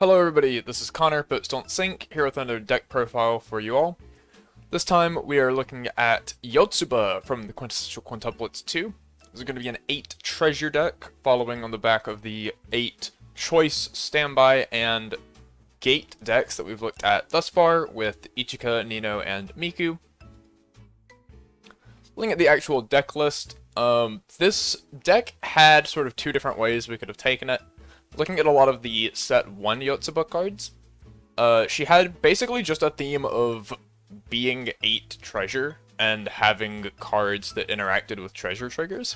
Hello everybody, this is Connor, BoatsDon'tSink, here with another deck profile for you all. This time we are looking at Yotsuba from the Quintessential Quintuplets 2. This is going to be an 8 treasure deck, following on the back of the 8 choice, standby, and gate decks that we've looked at thus far with Ichika, Nino, and Miku. Looking at the actual deck list, this deck had sort of two different ways we could have taken it. Looking at a lot of the set 1 Yotsuba cards, she had basically just a theme of being 8 treasure and having cards that interacted with treasure triggers.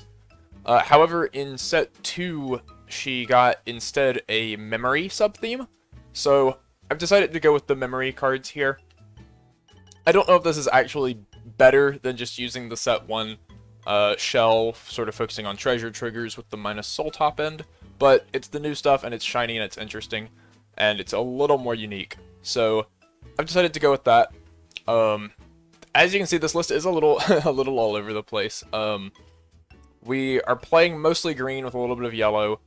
However, in set 2, she got instead a memory sub-theme, so I've decided to go with the memory cards here. I don't know if this is actually better than just using the set 1 shell, sort of focusing on treasure triggers with the minus soul top end, but it's the new stuff and it's shiny and it's interesting and it's a little more unique. So I've decided to go with that. As you can see, this list is a little a little all over the place. We are playing mostly green with a little bit of yellow.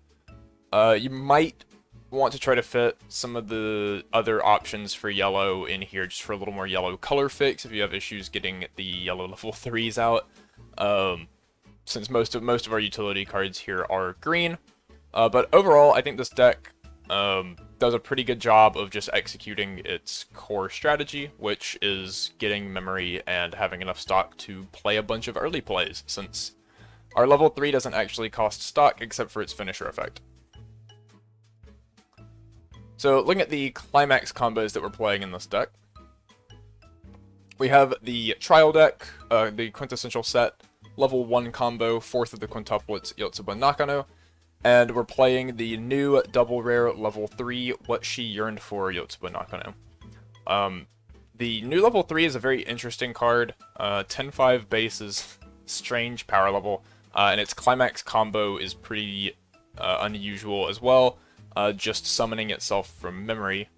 You might want to try to fit some of the other options for yellow in here just for a little more yellow color fix if you have issues getting the yellow level 3s out. Since most of our utility cards here are green. But overall, I think this deck does a pretty good job of just executing its core strategy, which is getting memory and having enough stock to play a bunch of early plays, since our level 3 doesn't actually cost stock except for its finisher effect. So looking at the Climax combos that we're playing in this deck, we have the trial deck, the quintessential set, level 1 combo, 4th of the quintuplets, Yotsuba Nakano, and we're playing the new double rare level 3, What She Yearned For, Yotsuba Nakano. The new level 3 is a very interesting card. 10-5 base is strange power level, and its Climax combo is pretty unusual as well, just summoning itself from memory.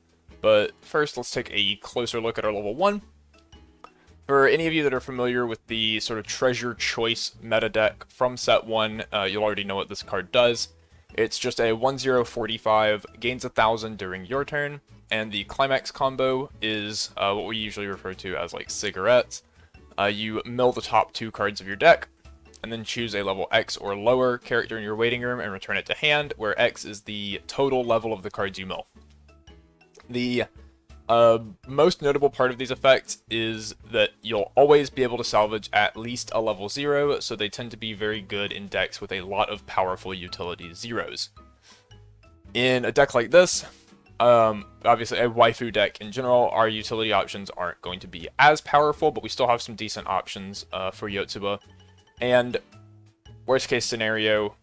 But first, let's take a closer look at our level 1. For any of you that are familiar with the sort of treasure choice meta deck from set 1, you'll already know what this card does. It's just a 1/0/45, gains 1,000 during your turn, and the Climax combo is what we usually refer to as like cigarettes. You mill the top 2 cards of your deck, and then choose a level X or lower character in your waiting room and return it to hand, where X is the total level of the cards you mill. The most notable part of these effects is that you'll always be able to salvage at least a level 0, so they tend to be very good in decks with a lot of powerful utility zeros. In a deck like this, obviously a waifu deck in general, our utility options aren't going to be as powerful, but we still have some decent options for Yotsuba. And worst case scenario,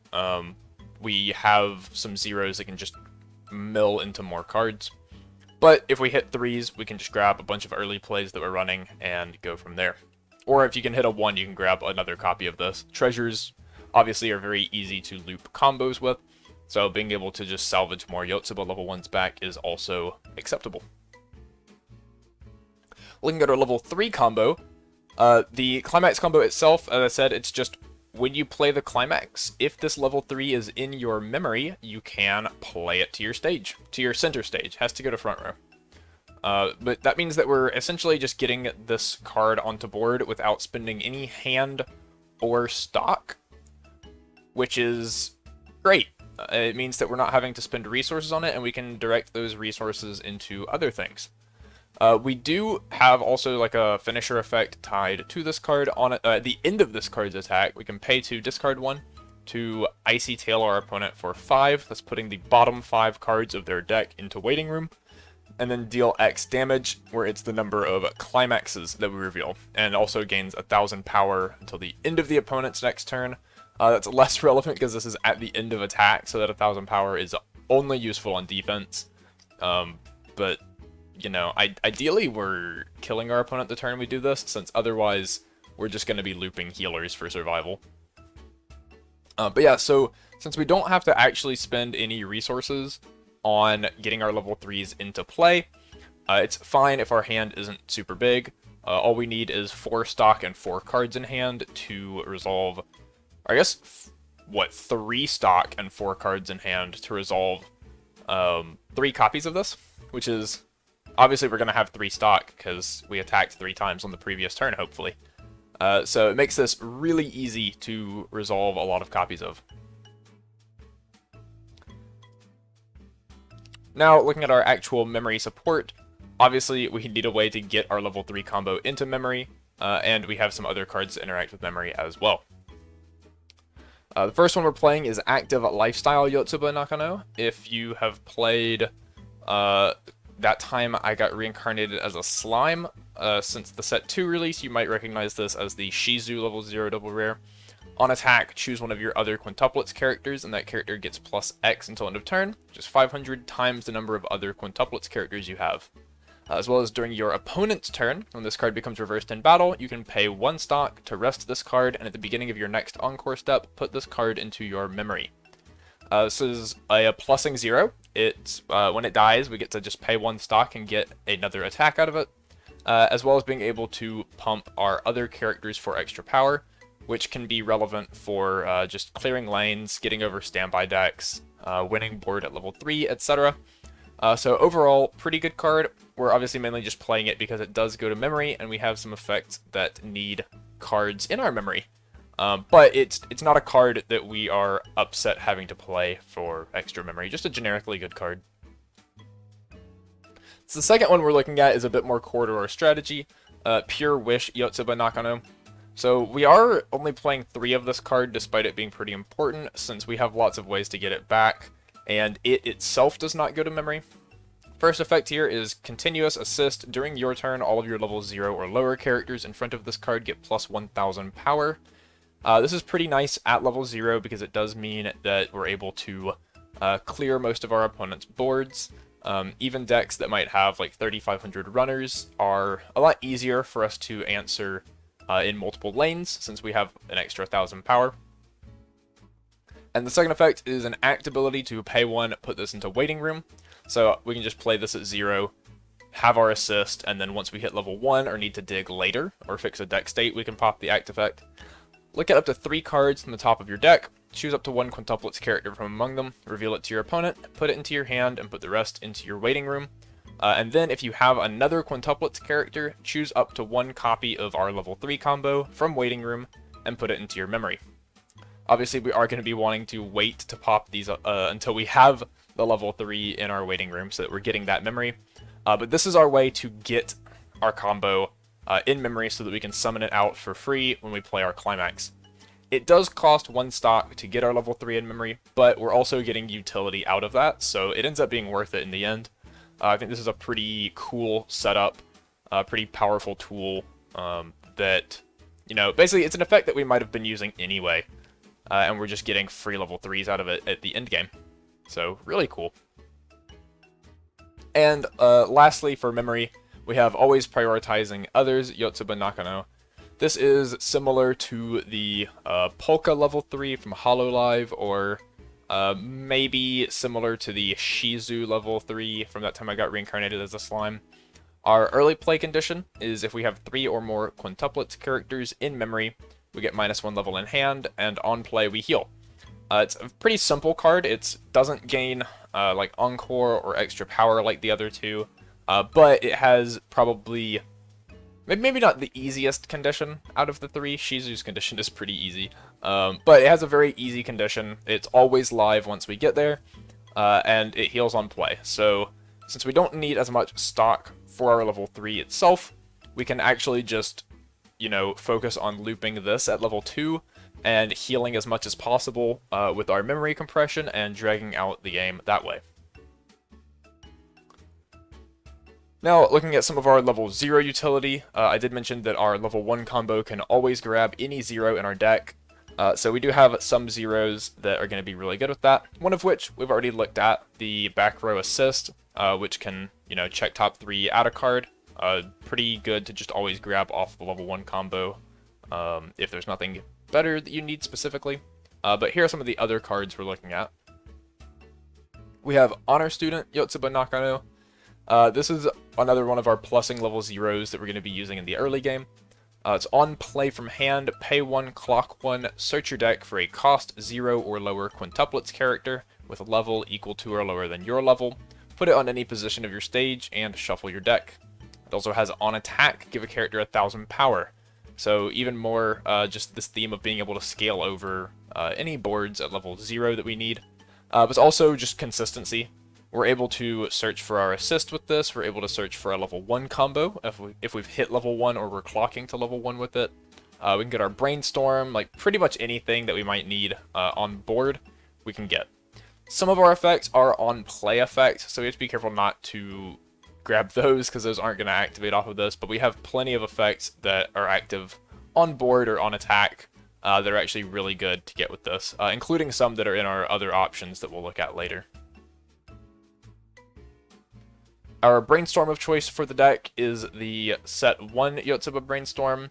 we have some zeros that can just mill into more cards. But if we hit 3s, we can just grab a bunch of early plays that we're running and go from there. Or if you can hit a 1, you can grab another copy of this. Treasures, obviously, are very easy to loop combos with, so being able to just salvage more Yotsuba level 1s back is also acceptable. Looking at our level 3 combo, the Climax combo itself, as I said, it's just when you play the Climax, if this level 3 is in your memory, you can play it to your stage, to your center stage. Has to go to front row. But that means that we're essentially just getting this card onto board without spending any hand or stock, which is great. It means that we're not having to spend resources on it, and we can direct those resources into other things. We do have also like a finisher effect tied to this card. On at the end of this card's attack, we can pay to discard 1 to Icy Tail our opponent for 5. That's putting the bottom 5 cards of their deck into waiting room. And then deal X damage, where it's the number of climaxes that we reveal. And also gains 1,000 power until the end of the opponent's next turn. That's less relevant because this is at the end of attack, so that 1,000 power is only useful on defense. But you know, ideally we're killing our opponent the turn we do this, since otherwise we're just going to be looping healers for survival. But yeah, so since we don't have to actually spend any resources on getting our level 3s into play, it's fine if our hand isn't super big. All we need is 4 stock and 4 cards in hand to resolve, I guess, 3 stock and 4 cards in hand to resolve 3 copies of this, which is obviously we're going to have 3 stock because we attacked 3 times on the previous turn, hopefully. So it makes this really easy to resolve a lot of copies of. Now, looking at our actual memory support, obviously we need a way to get our level 3 combo into memory, and we have some other cards that interact with memory as well. The first one we're playing is Active Lifestyle Yotsuba Nakano. If you have played That Time I Got Reincarnated as a Slime, since the Set 2 release, you might recognize this as the Shizu level 0 double rare. On attack, choose one of your other Quintuplets characters, and that character gets plus X until end of turn, which is 500 times the number of other Quintuplets characters you have. As well as during your opponent's turn, when this card becomes reversed in battle, you can pay 1 stock to rest this card, and at the beginning of your next Encore step, put this card into your memory. This is a plussing 0. When it dies, we get to just pay 1 stock and get another attack out of it, as well as being able to pump our other characters for extra power, which can be relevant for just clearing lanes, getting over standby decks, winning board at level 3, etc. So overall, pretty good card. We're obviously mainly just playing it because it does go to memory, and we have some effects that need cards in our memory. But it's not a card that we are upset having to play for extra memory, just a generically good card. So the second one we're looking at is a bit more core to our strategy, Pure Wish Yotsuba Nakano. So we are only playing 3 of this card, despite it being pretty important, since we have lots of ways to get it back, and it itself does not go to memory. First effect here is Continuous Assist. During your turn, all of your level 0 or lower characters in front of this card get plus 1000 power. This is pretty nice at level 0 because it does mean that we're able to clear most of our opponent's boards. Even decks that might have like 3500 runners are a lot easier for us to answer in multiple lanes, since we have an extra 1000 power. And the second effect is an act ability to pay 1, put this into Waiting Room. So we can just play this at 0, have our assist, and then once we hit level 1 or need to dig later, or fix a deck state, we can pop the act effect. Look at up to 3 cards from the top of your deck, choose up to 1 Quintuplets character from among them, reveal it to your opponent, put it into your hand, and put the rest into your Waiting Room. And then if you have another Quintuplets character, choose up to 1 copy of our level 3 combo from Waiting Room and put it into your memory. Obviously, we are going to be wanting to wait to pop these until we have the level 3 in our Waiting Room so that we're getting that memory. But this is our way to get our combo in memory so that we can summon it out for free when we play our Climax. It does cost 1 stock to get our level 3 in memory, but we're also getting utility out of that, so it ends up being worth it in the end. I think this is a pretty cool setup, a pretty powerful tool that, you know, basically it's an effect that we might have been using anyway, and we're just getting free level 3s out of it at the end game. So, really cool. And lastly, for memory, we have Always Prioritizing Others, Yotsuba Nakano. This is similar to the Polka level 3 from Hololive, or maybe similar to the Shizu level 3 from That Time I Got Reincarnated as a Slime. Our early play condition is if we have 3 or more Quintuplets characters in memory, we get -1 level in hand, and on play we heal. It's a pretty simple card. It doesn't gain like Encore or extra power like the other 2, but it has probably, maybe not the easiest condition out of the 3. Shizu's condition is pretty easy. But it has a very easy condition. It's always live once we get there, and it heals on play. So since we don't need as much stock for our level 3 itself, we can actually just, you know, focus on looping this at level 2 and healing as much as possible with our memory compression and dragging out the game that way. Now, looking at some of our level 0 utility, I did mention that our level 1 combo can always grab any 0 in our deck. So we do have some 0s that are going to be really good with that. One of which we've already looked at, the back row assist, which can, you know, check top 3 add a card. Pretty good to just always grab off the level 1 combo if there's nothing better that you need specifically. But here are some of the other cards we're looking at. We have Honor Student, Yotsuba Nakano. This is another one of our plussing level 0s that we're going to be using in the early game. It's on play from hand, pay 1, clock 1, search your deck for a cost 0 or lower Quintuplets character, with a level equal to or lower than your level. Put it on any position of your stage and shuffle your deck. It also has on attack, give a character 1000 power. So even more just this theme of being able to scale over any boards at level 0 that we need. But also just consistency. We're able to search for our assist with this. We're able to search for a level 1 combo if we've hit level 1 or we're clocking to level 1 with it. We can get our brainstorm, like pretty much anything that we might need on board, we can get. Some of our effects are on play effects, so we have to be careful not to grab those because those aren't going to activate off of this, but we have plenty of effects that are active on board or on attack that are actually really good to get with this, including some that are in our other options that we'll look at later. Our brainstorm of choice for the deck is the set 1 Yotsuba brainstorm,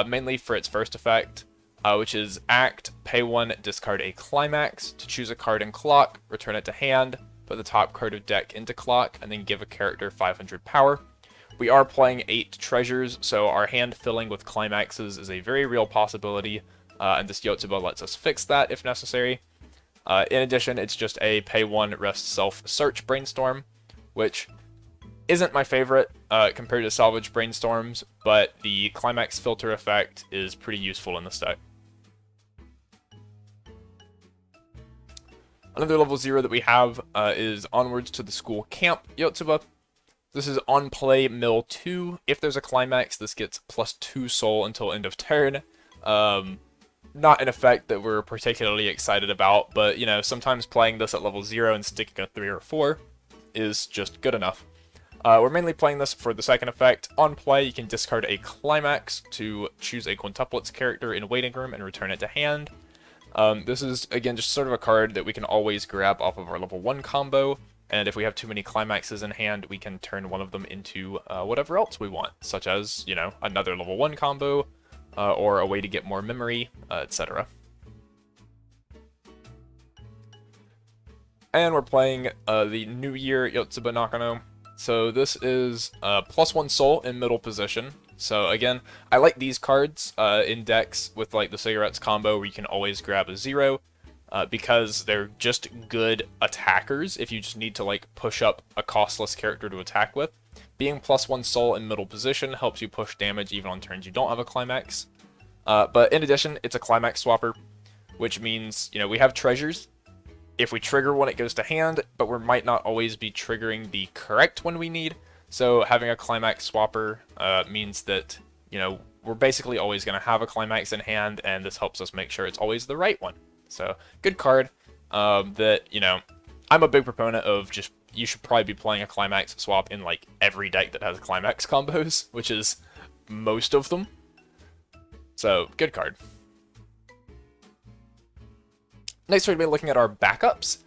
mainly for its first effect, which is act, pay 1, discard a climax to choose a card in clock, return it to hand, put the top card of deck into clock, and then give a character 500 power. We are playing 8 treasures, so our hand filling with climaxes is a very real possibility, and this Yotsuba lets us fix that if necessary. In addition, it's just a pay 1, rest self, search brainstorm, which isn't my favorite compared to salvage brainstorms, but the climax filter effect is pretty useful in this deck. Another level 0 that we have is Onwards to the School Camp Yotsuba. This is on play mill 2. If there's a climax, this gets +2 soul until end of turn. Not an effect that we're particularly excited about, but you know, sometimes playing this at level 0 and sticking a 3 or 4 is just good enough. We're mainly playing this for the second effect. On play, you can discard a climax to choose a Quintuplets character in waiting room and return it to hand. This is, again, just sort of a card that we can always grab off of our level 1 combo, and if we have too many climaxes in hand, we can turn one of them into whatever else we want, such as, you know, another level 1 combo, or a way to get more memory, etc. And we're playing the New Year Yotsuba Nakano. So this is +1 soul in middle position. So again, I like these cards in decks with like the cigarettes combo where you can always grab a 0 because they're just good attackers if you just need to like push up a costless character to attack with. Being +1 soul in middle position helps you push damage even on turns you don't have a climax. But in addition, it's a climax swapper, which means, you know, we have treasures. If we trigger one, it goes to hand, but we might not always be triggering the correct one we need. So having a climax swapper means that, you know, we're basically always going to have a climax in hand, and this helps us make sure it's always the right one. So good card that, you know, I'm a big proponent of just, you should probably be playing a climax swap in like every deck that has climax combos, which is most of them. So good card. Next, we're going to be looking at our backups.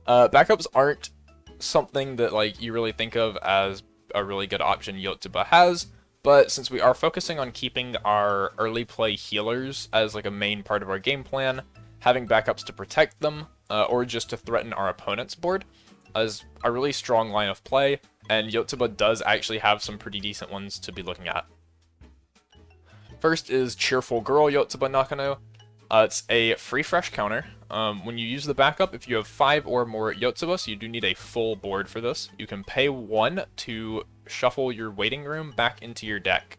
Backups aren't something that like you really think of as a really good option Yotsuba has, but since we are focusing on keeping our early play healers as like a main part of our game plan, having backups to protect them, or just to threaten our opponent's board, is a really strong line of play, and Yotsuba does actually have some pretty decent ones to be looking at. First is Cheerful Girl Yotsuba Nakano. It's a free fresh counter. When you use the backup, if you have 5 or more Yotsuba, so you do need a full board for this, you can pay 1 to shuffle your waiting room back into your deck.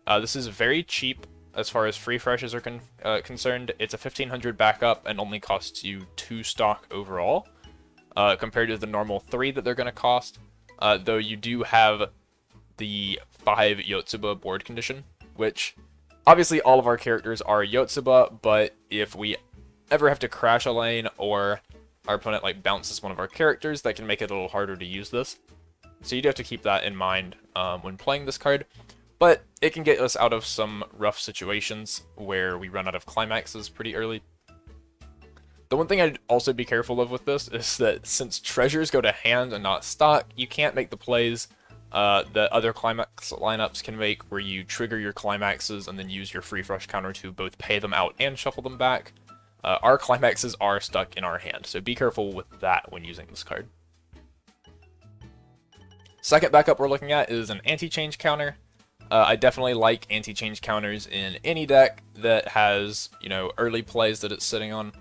This is very cheap as far as free freshes are concerned. It's a 1500 backup and only costs you 2 stock overall, compared to the normal 3 that they're going to cost, though you do have the 5 Yotsuba board condition, which obviously all of our characters are Yotsuba, but if we ever have to crash a lane or our opponent like bounces one of our characters, that can make it a little harder to use this. So you do have to keep that in mind when playing this card, but it can get us out of some rough situations where we run out of climaxes pretty early. The one thing I'd also be careful of with this is that since treasures go to hand and not stock, you can't make the plays that other climax lineups can make where you trigger your climaxes and then use your free fresh counter to both pay them out and shuffle them back. Our climaxes are stuck in our hand, so be careful with that when using this card. Second backup we're looking at is an anti-change counter. I definitely like anti-change counters in any deck that has, you know, early plays that it's sitting on.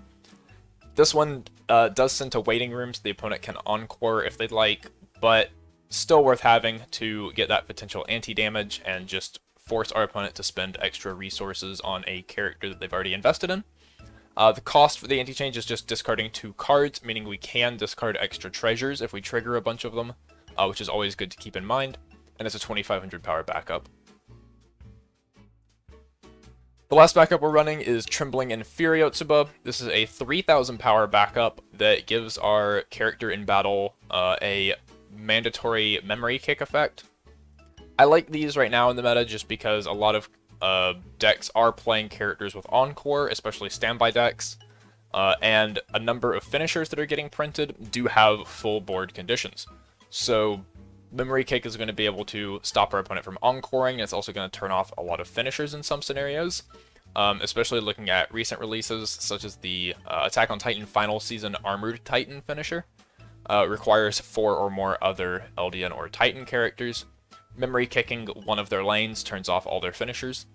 This one does send to waiting room so the opponent can encore if they'd like, but still worth having to get that potential anti-damage and just force our opponent to spend extra resources on a character that they've already invested in. The cost for the anti-change is just discarding 2 cards, meaning we can discard extra treasures if we trigger a bunch of them, which is always good to keep in mind, and it's a 2500 power backup. The last backup we're running is Trembling and Fear Yotsuba. This is a 3000 power backup that gives our character in battle a mandatory memory kick effect. I like these right now in the meta just because a lot of decks are playing characters with Encore, especially standby decks, and a number of finishers that are getting printed do have full board conditions. So Memory Kick is going to be able to stop our opponent from encoring, and it's also going to turn off a lot of finishers in some scenarios, especially looking at recent releases such as the Attack on Titan Final Season Armored Titan finisher. Requires 4 or more other Eldian or Titan characters. Memory Kicking one of their lanes turns off all their finishers.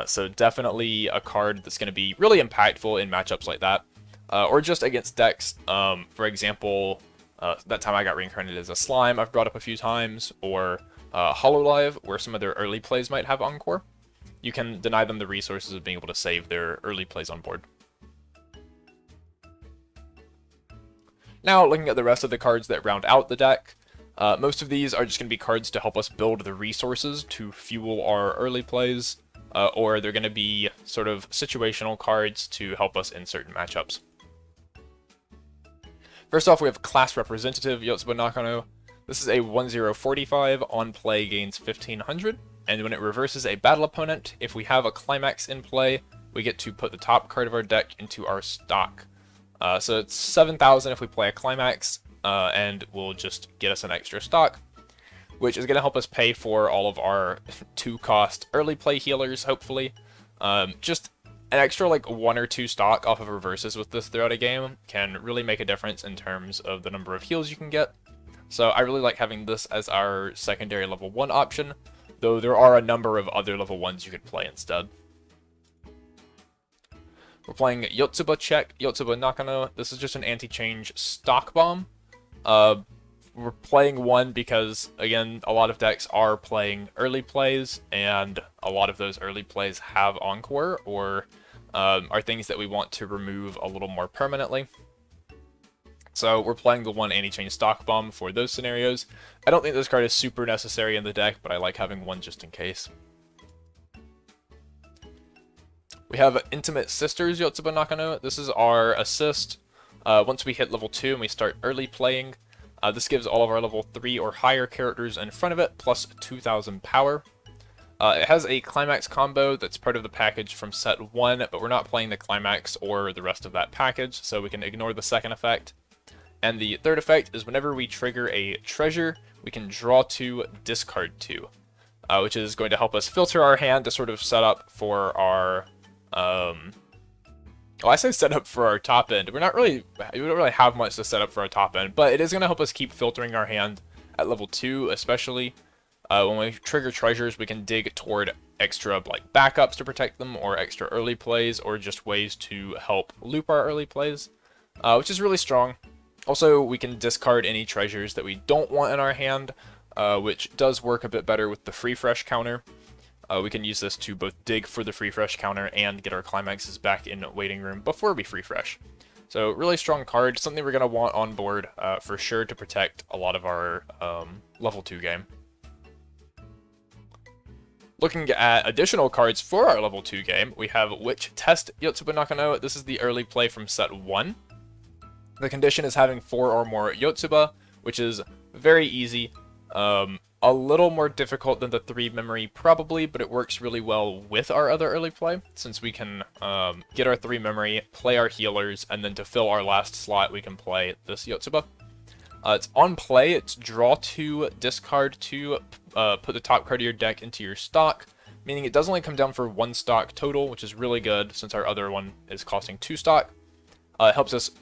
So definitely a card that's going to be really impactful in matchups like that. Or just against decks. For example, that time I got reincarnated as a slime I've brought up a few times, or Hololive, where some of their early plays might have Encore. You can deny them the resources of being able to save their early plays on board. Now, looking at the rest of the cards that round out the deck, most of these are just going to be cards to help us build the resources to fuel our early plays, or they're going to be sort of situational cards to help us in certain matchups. First off, we have Class Representative Yotsuba Nakano. This is a 1045, on play gains 1500, and when it reverses a battle opponent, if we have a Climax in play, we get to put the top card of our deck into our stock. So it's 7,000 if we play a Climax, and will just get us an extra stock, which is going to help us pay for all of our 2-cost early play healers, hopefully. Just an extra like 1 or 2 stock off of reverses with this throughout a game can really make a difference in terms of the number of heals you can get. So I really like having this as our secondary level 1 option, though there are a number of other level 1s you could play instead. We're playing Yotsuba Check, Yotsuba Nakano. This is just an anti-change stock bomb. We're playing one because, again, a lot of decks are playing early plays, and a lot of those early plays have Encore, or are things that we want to remove a little more permanently. So we're playing the one anti-change stock bomb for those scenarios. I don't think this card is super necessary in the deck, but I like having one just in case. We have Intimate Sisters Yotsuba Nakano. This is our assist. Once we hit level 2 and we start early playing, this gives all of our level 3 or higher characters in front of it plus 2000 power. It has a Climax combo that's part of the package from set 1, but we're not playing the Climax or the rest of that package, so we can ignore the second effect. And the third effect is whenever we trigger a treasure, we can draw 2, discard 2, which is going to help us filter our hand to sort of set up for our... well, I say set up for our top end. We don't really have much to set up for our top end, but it is going to help us keep filtering our hand at level 2, especially. When we trigger treasures, we can dig toward extra like backups to protect them, or extra early plays, or just ways to help loop our early plays, which is really strong. Also, we can discard any treasures that we don't want in our hand, which does work a bit better with the free fresh counter. We can use this to both dig for the free fresh counter and get our climaxes back in waiting room before we free fresh. So really strong card, something we're going to want on board for sure to protect a lot of our level 2 game. Looking at additional cards for our level 2 game, we have Witch Test Yotsuba Nakano. This is the early play from set 1. The condition is having 4 or more Yotsuba, which is very easy. A little more difficult than the 3 memory probably, but it works really well with our other early play, since we can get our 3 memory, play our healers, and then to fill our last slot we can play this Yotsuba. It's on play, it's draw 2, discard 2, put the top card of your deck into your stock, meaning it does only come down for 1 stock total, which is really good since our other one is costing 2 stock. It helps us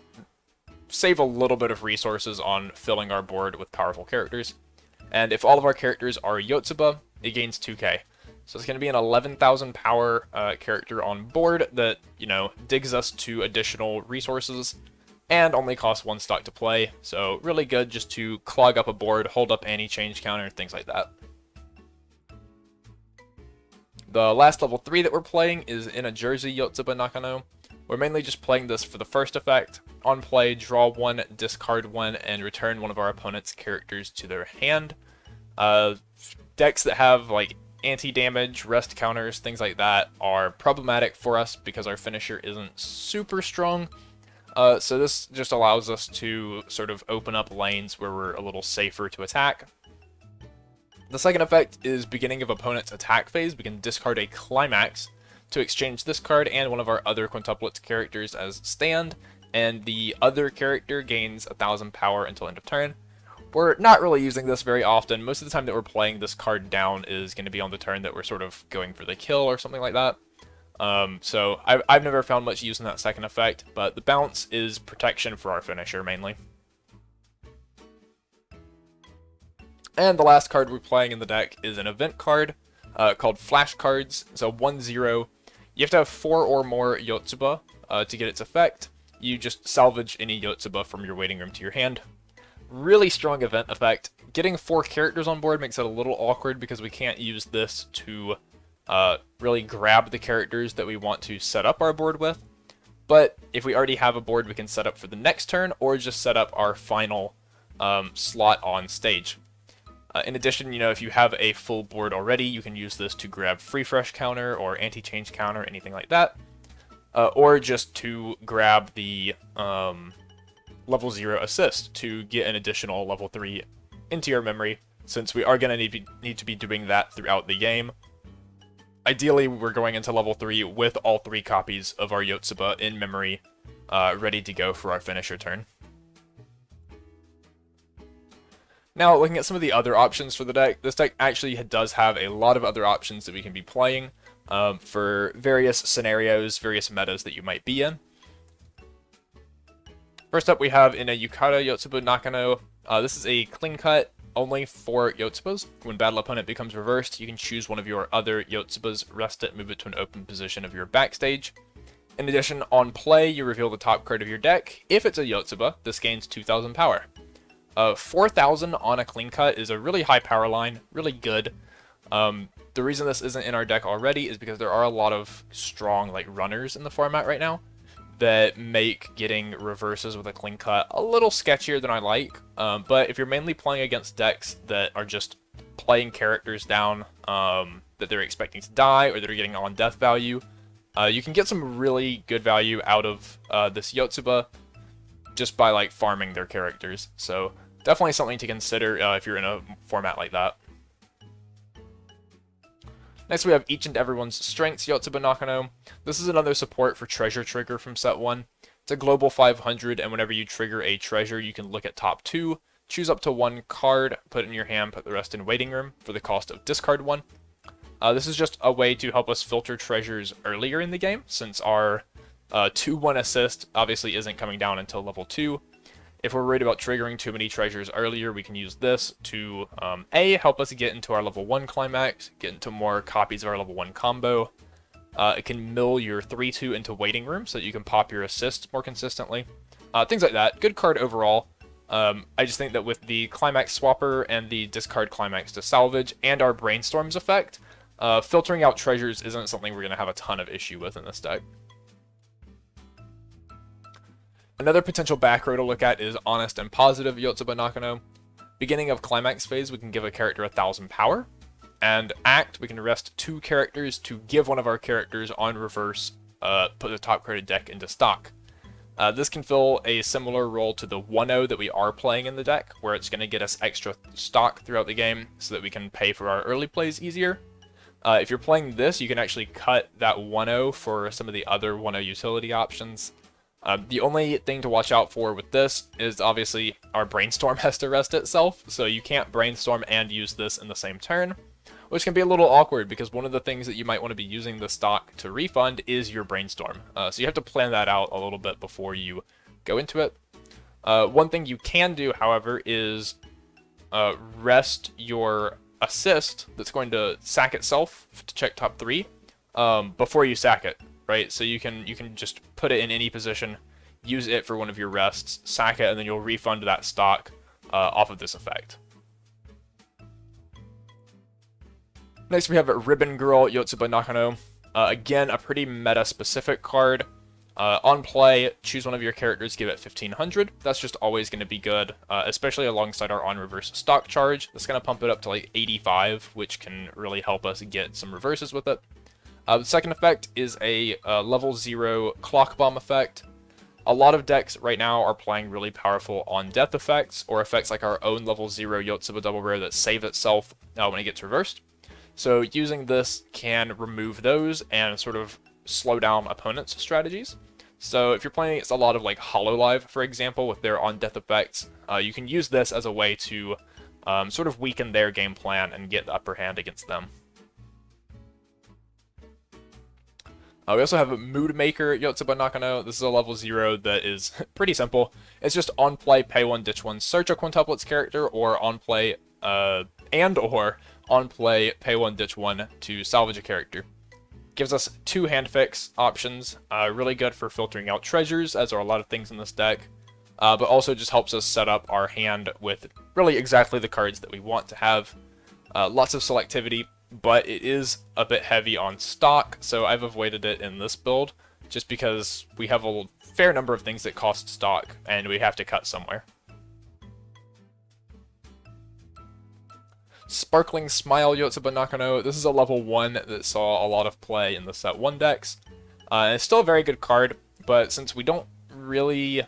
save a little bit of resources on filling our board with powerful characters. And if all of our characters are Yotsuba, it gains 2k. So it's going to be an 11,000 power character on board that, you know, digs us to additional resources. and only costs 1 stock to play, so really good just to clog up a board, hold up anti-change counter, things like that. The last level 3 that we're playing is in a Jersey Yotsuba Nakano. We're mainly just playing this for the first effect. On play, draw 1, discard 1, and return one of our opponent's characters to their hand. Decks that have like anti-damage, rest counters, things like that are problematic for us because our finisher isn't super strong. So this just allows us to sort of open up lanes where we're a little safer to attack. The second effect is beginning of opponent's attack phase. We can discard a Climax to exchange this card and one of our other Quintuplets characters as stand, and the other character gains 1000 power until end of turn. We're not really using this very often. Most of the time that we're playing this card down is going to be on the turn that we're sort of going for the kill or something like that. So I've never found much use in that second effect, but the bounce is protection for our finisher mainly. And the last card we're playing in the deck is an event card called Flash Cards. It's a 1/0. You have to have 4 or more Yotsuba to get its effect. You just salvage any Yotsuba from your waiting room to your hand. Really strong event effect. Getting 4 characters on board makes it a little awkward because we can't use this to really grab the characters that we want to set up our board with. But if we already have a board we can set up for the next turn, or just set up our final slot on stage. In addition, if you have a full board already, you can use this to grab free fresh counter or anti-change counter, anything like that. Or just to grab the level 0 assist to get an additional level 3 into your memory, since we are going to need to be doing that throughout the game. Ideally, we're going into level 3 with all 3 copies of our Yotsuba in memory, ready to go for our finisher turn. Now, looking at some of the other options for the deck, this deck actually does have a lot of other options that we can be playing for various scenarios, various metas that you might be in. First up, we have in a Yukata Yotsuba Nakano. This is a clean cut only for Yotsubas. When battle opponent becomes reversed, you can choose one of your other Yotsubas, rest it, move it to an open position of your backstage. In addition, on play, you reveal the top card of your deck. If it's a Yotsuba, this gains 2000 power. 4000 on a clean cut is a really high power line, really good. The reason this isn't in our deck already is because there are a lot of strong runners in the format right now that make getting reverses with a clean cut a little sketchier than I like. But if you're mainly playing against decks that are just playing characters down that they're expecting to die or that are getting on death value, you can get some really good value out of this Yotsuba just by farming their characters. So definitely something to consider if you're in a format like that. Next we have Each and Everyone's Strengths Yotsuba Nakano. This is another support for Treasure Trigger from set 1. It's a global 500, and whenever you trigger a treasure, you can look at top 2, choose up to 1 card, put it in your hand, put the rest in waiting room for the cost of discard 1. This is just a way to help us filter treasures earlier in the game, since our 2/1 assist obviously isn't coming down until level 2. If we're worried about triggering too many treasures earlier, we can use this to help us get into our level 1 climax, get into more copies of our level 1 combo. It can mill your 3/2 into waiting room so that you can pop your assist more consistently. Things like that. Good card overall. I just think that with the Climax Swapper and the discard Climax to salvage and our Brainstorms effect, filtering out treasures isn't something we're going to have a ton of issue with in this deck. Another potential back row to look at is Honest and Positive Yotsuba Nakano. Beginning of Climax phase, we can give a character 1000 power. And Act, we can rest 2 characters to give one of our characters on reverse, put the top carded deck into stock. This can fill a similar role to the 1/0 that we are playing in the deck, where it's going to get us extra stock throughout the game so that we can pay for our early plays easier. If you're playing this, you can actually cut that 1/0 for some of the other 1/0 utility options. The only thing to watch out for with this is obviously our Brainstorm has to rest itself, so you can't Brainstorm and use this in the same turn, which can be a little awkward because one of the things that you might want to be using the stock to refund is your Brainstorm. So you have to plan that out a little bit before you go into it. One thing you can do, however, is rest your assist that's going to sack itself to check top 3 before you sack it. Right, so you can just put it in any position, use it for one of your rests, sack it, and then you'll refund that stock off of this effect. Next we have Ribbon Girl Yotsuba Nakano. Again, a pretty meta-specific card. On play, choose one of your characters, give it 1500. That's just always going to be good, especially alongside our on-reverse stock charge. That's going to pump it up to like 85, which can really help us get some reverses with it. The second effect is a level 0 clock bomb effect. A lot of decks right now are playing really powerful on death effects, or effects like our own level 0 Yotsuba double rare that save itself when it gets reversed. So using this can remove those and sort of slow down opponents' strategies. So if you're playing against a lot of like Hololive, for example, with their on-death effects, you can use this as a way to sort of weaken their game plan and get the upper hand against them. We also have a Mood Maker Yotsuba Nakano. This is a level 0 that is pretty simple. It's just on play, pay 1, ditch 1, search a Quintuplets character, or on play, or on play, pay 1, ditch 1 to salvage a character. Gives us 2 hand fix options, really good for filtering out treasures, as are a lot of things in this deck, but also just helps us set up our hand with really exactly the cards that we want to have. Lots of selectivity, but it is a bit heavy on stock, so I've avoided it in this build, just because we have a fair number of things that cost stock, and we have to cut somewhere. Sparkling Smile Yotsuba Nakano. This is a level 1 that saw a lot of play in the set 1 decks. It's still a very good card, but since we don't really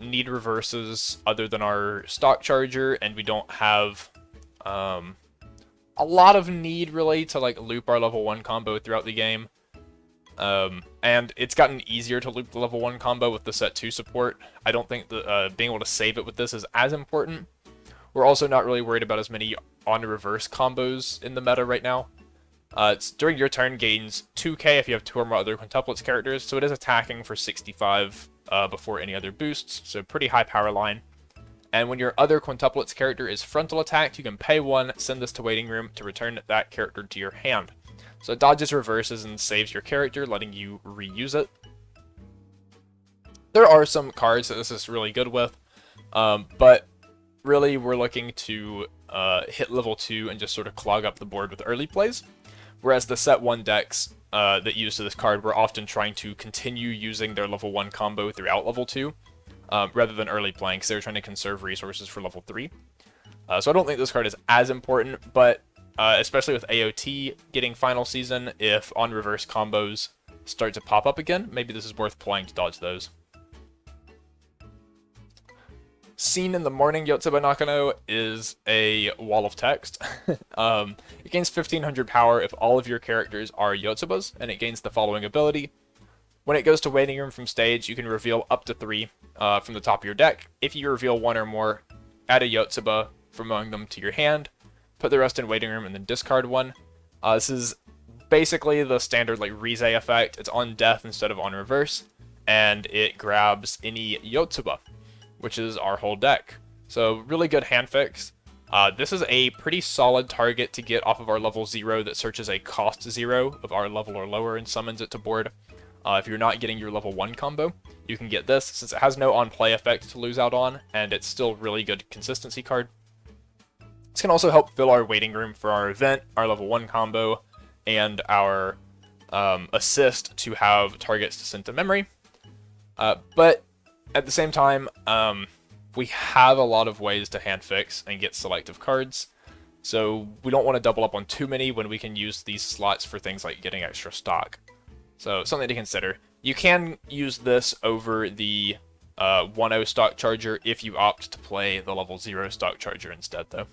need reverses other than our stock charger, and we don't have a lot of need really to like loop our level 1 combo throughout the game, and it's gotten easier to loop the level 1 combo with the set 2 support. I don't think that being able to save it with this is as important. We're also not really worried about as many on-reverse combos in the meta right now. It's during your turn gains 2k if you have 2 or more other Quintuplets characters, so it is attacking for 65 before any other boosts, so pretty high power line. And when your other Quintuplets character is frontal attacked, you can pay 1, send this to waiting room to return that character to your hand. So it dodges reverses and saves your character, letting you reuse it. There are some cards that this is really good with, but really we're looking to hit level 2 and just sort of clog up the board with early plays, whereas the set 1 decks that use this card were often trying to continue using their level 1 combo throughout level 2, rather than early playing, because they were trying to conserve resources for level 3. So I don't think this card is as important, but especially with AOT getting final season, if on-reverse combos start to pop up again, maybe this is worth playing to dodge those. Scene in the Morning Yotsuba Nakano is a wall of text. It gains 1500 power if all of your characters are Yotsubas, and it gains the following ability. When it goes to waiting room from stage, you can reveal up to 3 from the top of your deck. If you reveal 1 or more, add a Yotsuba from among them to your hand, put the rest in waiting room, and then discard 1. This is basically the standard like Rize effect. It's on death instead of on reverse, and it grabs any Yotsuba, which is our whole deck. So really good hand fix. This is a pretty solid target to get off of our level 0 that searches a cost 0 of our level or lower and summons it to board. If you're not getting your level 1 combo, you can get this, since it has no on-play effect to lose out on, and it's still really good consistency card. This can also help fill our waiting room for our event, our level 1 combo, and our assist to have targets to send to memory. But at the same time, we have a lot of ways to hand fix and get selective cards, so we don't want to double up on too many when we can use these slots for things like getting extra stock. So something to consider. You can use this over the 1-0 stock charger if you opt to play the level 0 stock charger instead, though.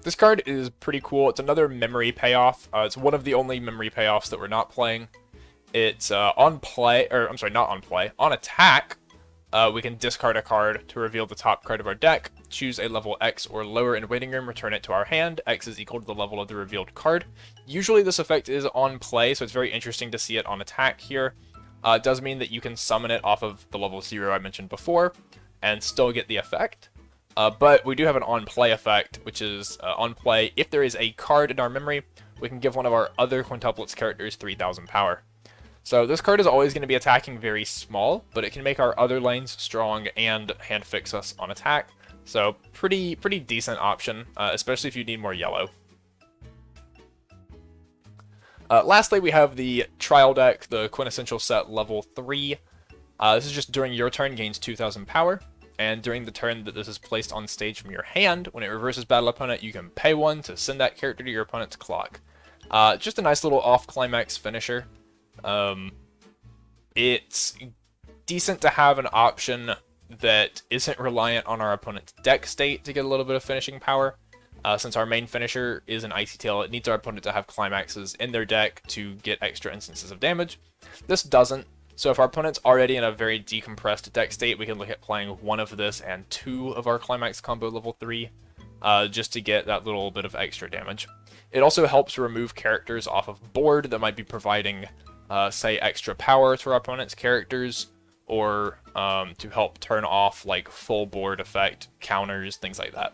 This card is pretty cool. It's another memory payoff. It's one of the only memory payoffs that we're not playing. It's on play, or I'm sorry, not on play. On attack, we can discard a card to reveal the top card of our deck, choose a level X or lower in waiting room, return it to our hand. X is equal to the level of the revealed card. Usually this effect is on play, so it's very interesting to see it on attack here. It does mean that you can summon it off of the level 0 I mentioned before, and still get the effect. But we do have an on-play effect, which is on play. If there is a card in our memory, we can give one of our other Quintuplets characters 3000 power. So this card is always going to be attacking very small, but it can make our other lanes strong and hand fix us on attack. So pretty decent option, especially if you need more yellow. Lastly, we have the trial deck, the Quintessential Set level 3. This is just during your turn, gains 2,000 power, and during the turn that this is placed on stage from your hand, when it reverses battle opponent, you can pay 1 to send that character to your opponent's clock. Just a nice little off-climax finisher. It's decent to have an option that isn't reliant on our opponent's deck state to get a little bit of finishing power. Since our main finisher is an Icy Tail, it needs our opponent to have climaxes in their deck to get extra instances of damage. This doesn't, so if our opponent's already in a very decompressed deck state, we can look at playing 1 of this and 2 of our Climax Combo level 3, just to get that little bit of extra damage. It also helps remove characters off of board that might be providing, say, extra power to our opponent's characters, or to help turn off like full board effect counters, things like that.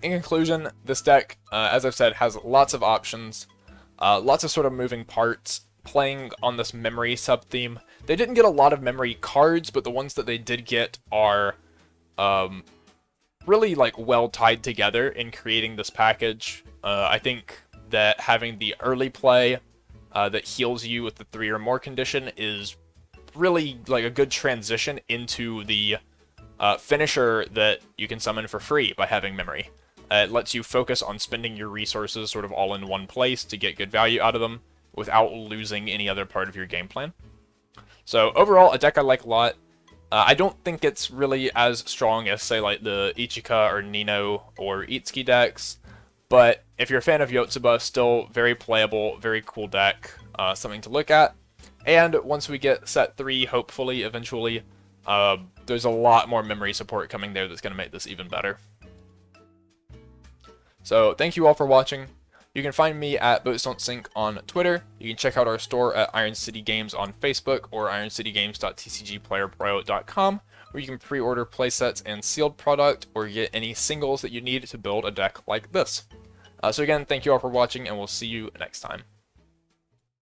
In conclusion, this deck, as I've said, has lots of options, lots of sort of moving parts. Playing on this memory sub-theme, they didn't get a lot of memory cards, but the ones that they did get are really like well tied together in creating this package. I think that having the early play that heals you with the 3 or more condition is really like a good transition into the finisher that you can summon for free by having memory. It lets you focus on spending your resources sort of all in one place to get good value out of them without losing any other part of your game plan. So overall, a deck I like a lot. I don't think it's really as strong as, say, like the Ichika or Nino or Itsuki decks, but if you're a fan of Yotsuba, still very playable, very cool deck, something to look at. And once we get set 3, hopefully, eventually, there's a lot more memory support coming there that's going to make this even better. So thank you all for watching. You can find me at BoatsDon'tSink on Twitter. You can check out our store at Iron City Games on Facebook or ironcitygames.tcgplayerpro.com, where you can pre-order playsets and sealed product or get any singles that you need to build a deck like this. So again, thank you all for watching, and we'll see you next time.